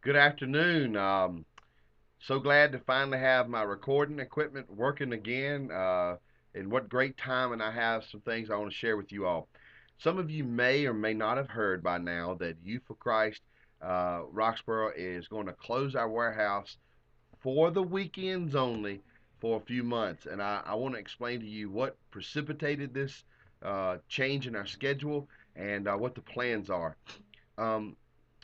Good afternoon. So glad to finally have my recording equipment working again. And what great time, and I have some things I want to share with you all. Some of you may or may not have heard by now that Youth for Christ Roxborough is going to close our warehouse for the weekends only for a few months. And I want to explain to you what precipitated this change in our schedule and what the plans are. Um,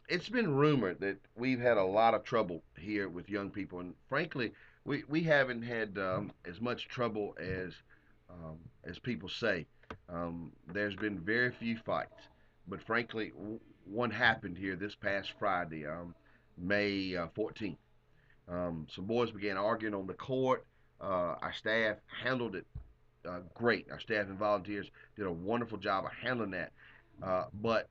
it's been rumored that we've had a lot of trouble here with young people, and frankly, we haven't had as much trouble as people say. There's been very few fights, but frankly, one happened here this past Friday, May 14th. Some boys began arguing on the court. Our staff handled it great. Our staff and volunteers did a wonderful job of handling that. But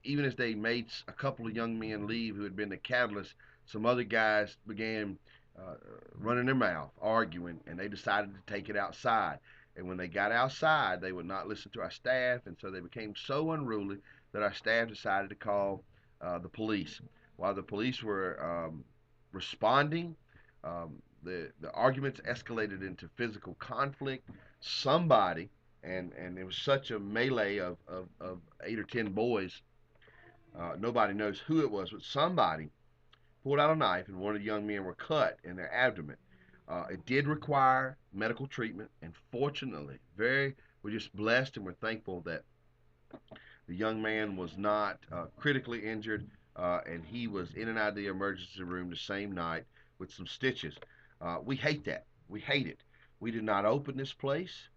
even as they made a couple of young men leave who had been the catalyst, some other guys began uh, running their mouth, arguing, and they decided to take it outside. And when they got outside, they would not listen to our staff, and so they became so unruly that our staff decided to call the police. While the police were responding, the arguments escalated into physical conflict. Somebody, and it was such a melee of 8 or 10 boys. Nobody knows who it was, but somebody pulled out a knife, and one of the young men were cut in their abdomen. It did require medical treatment, and fortunately, we're just blessed and we're thankful that the young man was not critically injured, and he was in and out of the emergency room the same night with some stitches. We hate that. We hate it. We did not open this place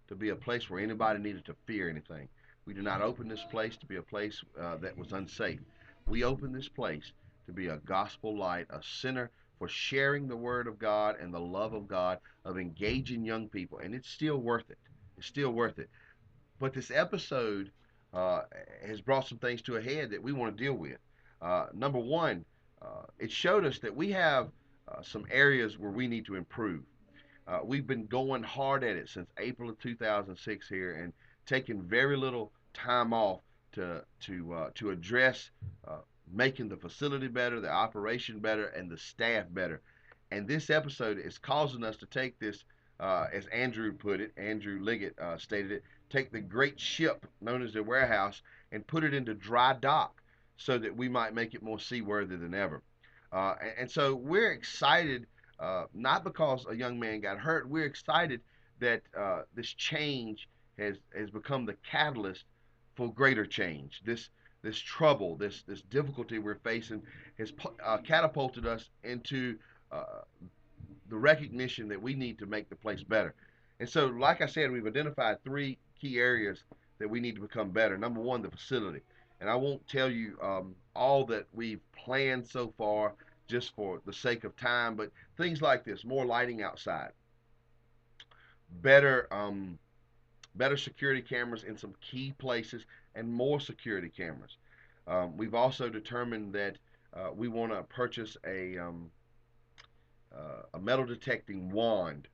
to be a place where anybody needed to fear anything. We did not open this place to be a place that was unsafe. We opened this place to be a gospel light, a center for sharing the word of God and the love of God, of engaging young people, and it's still worth it. It's still worth it. But this episode uh, has brought some things to a head that we want to deal with. Number one, it showed us that we have some areas where we need to improve. We've been going hard at it since April of 2006 here, and taking very little time off to address making the facility better, the operation better, and the staff better. And this episode is causing us to take this, as Andrew put it, Andrew Liggett stated it, take the great ship known as the warehouse and put it into dry dock so that we might make it more seaworthy than ever. And so we're excited, not because a young man got hurt. We're excited that this change has become the catalyst for greater change. This trouble, this difficulty we're facing, has catapulted us into uh, the recognition that we need to make the place better. And so, like I said, we've identified three key areas that we need to become better. Number one, the facility. And I won't tell you all that we've planned so far just for the sake of time, but things like this: more lighting outside, better better security cameras in some key places, and more security cameras. We've also determined that we want to purchase a metal detecting wand.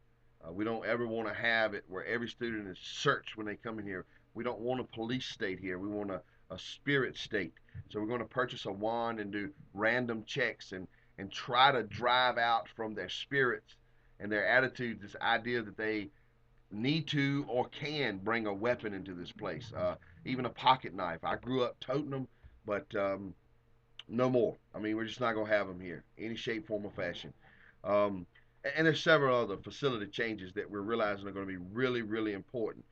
We don't ever want to have it where every student is searched when they come in here. We don't want a police state here. We want a spirit state. So we're going to purchase a wand and do random checks and try to drive out from their spirits and their attitudes this idea that they need to or can bring a weapon into this place, even a pocket knife. I grew up toting them, but no more. I mean, we're just not going to have them here, any shape, form, or fashion. Um, and there's several other facility changes that we're realizing are going to be really, really important.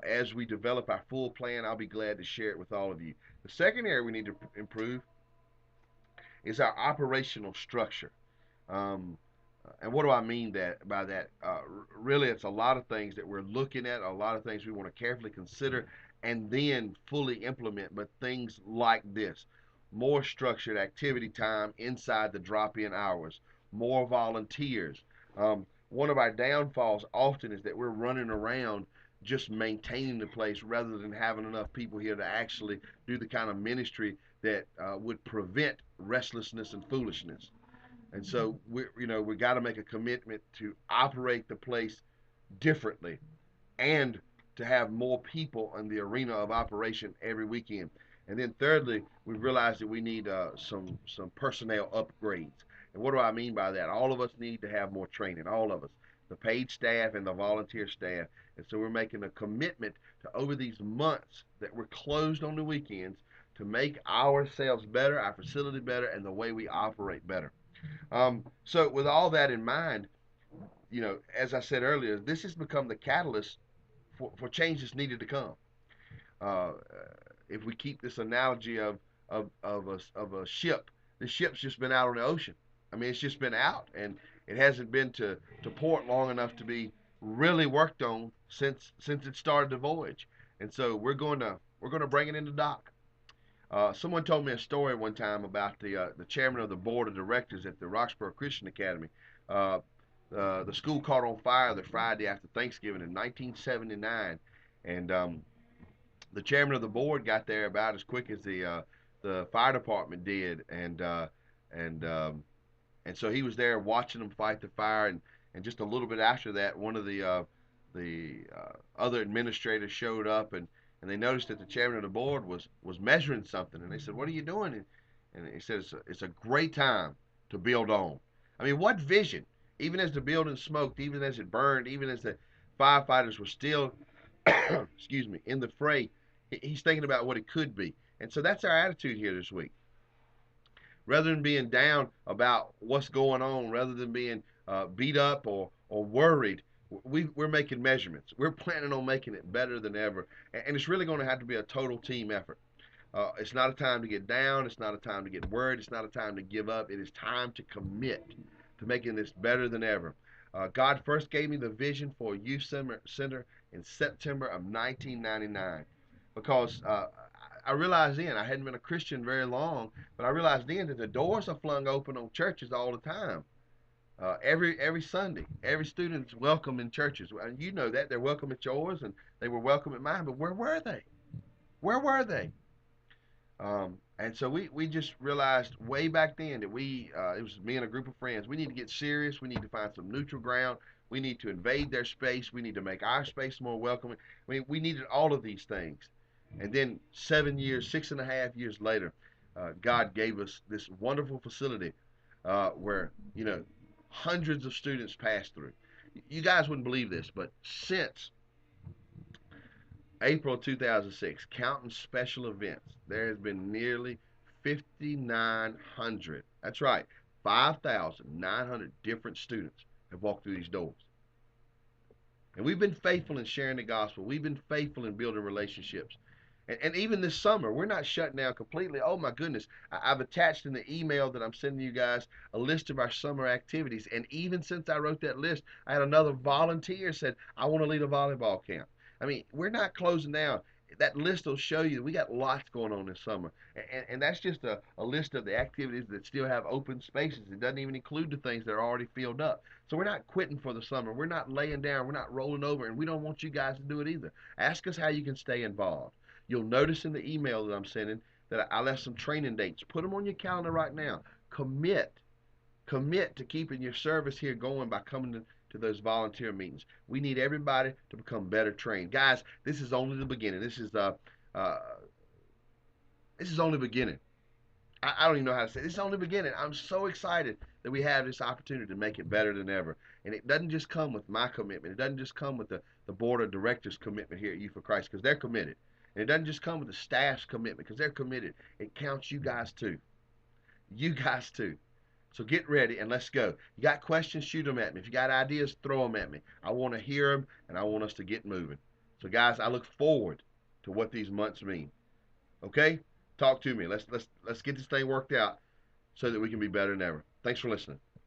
As we develop our full plan, I'll be glad to share it with all of you. The second area we need to improve is our operational structure. Um, and what do I mean by that? Really, it's a lot of things that we're looking at, a lot of things we want to carefully consider and then fully implement. But things like this: more structured activity time inside the drop in hours, more volunteers. One of our downfalls often is that we're running around just maintaining the place rather than having enough people here to actually do the kind of ministry that would prevent restlessness and foolishness. And so we got to make a commitment to operate the place differently and to have more people in the arena of operation every weekend. And then thirdly, we've realized that we need some personnel upgrades. And what do I mean by that? All of us need to have more training. All of us, the paid staff and the volunteer staff. And so we're making a commitment to over these months that we're closed on the weekends to make ourselves better, our facility better, and the way we operate better. So with all that in mind, as I said earlier, this has become the catalyst for changes needed to come. Uh, if we keep this analogy of a ship, the ship's just been out on the ocean. I mean, it's just been out, and it hasn't been to port long enough to be really worked on since it started the voyage. And so we're going to bring it into dock. Someone told me a story one time about the chairman of the board of directors at the Roxborough Christian Academy. Uh, the school caught on fire the Friday after Thanksgiving in 1979, and the chairman of the board got there about as quick as the fire department did, and and so he was there watching them fight the fire, and just a little bit after that, one of the other administrators showed up, and they noticed that the chairman of the board was measuring something, and they said, "What are you doing?" And he said, "It's a great time to build on." I mean, what vision? Even as the building smoked, even as it burned, even as the firefighters were still, excuse me, in the fray, he's thinking about what it could be. And so that's our attitude here this week. Rather than being down about what's going on, rather than being beat up or worried, we're making measurements. We're planning on making it better than ever. And it's really going to have to be a total team effort. It's not a time to get down. It's not a time to get worried. It's not a time to give up. It is time to commit to making this better than ever. God first gave me the vision for a youth center in September of 1999 because I realized then I hadn't been a Christian very long, but I realized then that the doors are flung open on churches all the time. Every Sunday, every student's welcome in churches. And you know that they're welcome at yours, and they were welcome at mine. But where were they? Where were they? And so we just realized way back then that it was me and a group of friends. We need to get serious. We need to find some neutral ground. We need to invade their space. We need to make our space more welcoming. I mean, we needed all of these things. And then 7 years, 6.5 years later, God gave us this wonderful facility where hundreds of students pass through. You guys wouldn't believe this, but since April 2006, counting special events, there has been nearly 5,900. That's right, 5,900 different students have walked through these doors. And we've been faithful in sharing the gospel. We've been faithful in building relationships. And even this summer, we're not shut down completely. Oh my goodness. I've attached in the email that I'm sending you guys a list of our summer activities. And even since I wrote that list, I had another volunteer said, I want to lead a volleyball camp. I mean, we're not closing down. That list will show you we got lots going on this summer. And that's just a list of the activities that still have open spaces. It doesn't even include the things that are already filled up. So we're not quitting for the summer. We're not laying down. We're not rolling over. And we don't want you guys to do it either. Ask us how you can stay involved. You'll notice in the email that I'm sending that I left some training dates. Put them on your calendar right now. Commit. Commit to keeping your service here going by coming to those volunteer meetings. We need everybody to become better trained. Guys, this is only the beginning. Uh, this is only the beginning. I don't even know how to say it. This is only the beginning. I'm so excited that we have this opportunity to make it better than ever. And it doesn't just come with my commitment. It doesn't just come with the board of directors commitment here at Youth for Christ because they're committed. And it doesn't just come with the staff's commitment because they're committed. It counts you guys too. You guys too. So get ready and let's go. You got questions, shoot them at me. If you got ideas, throw them at me. I want to hear them and I want us to get moving. So guys, I look forward to what these months mean. Okay? Talk to me. Let's get this thing worked out so that we can be better than ever. Thanks for listening.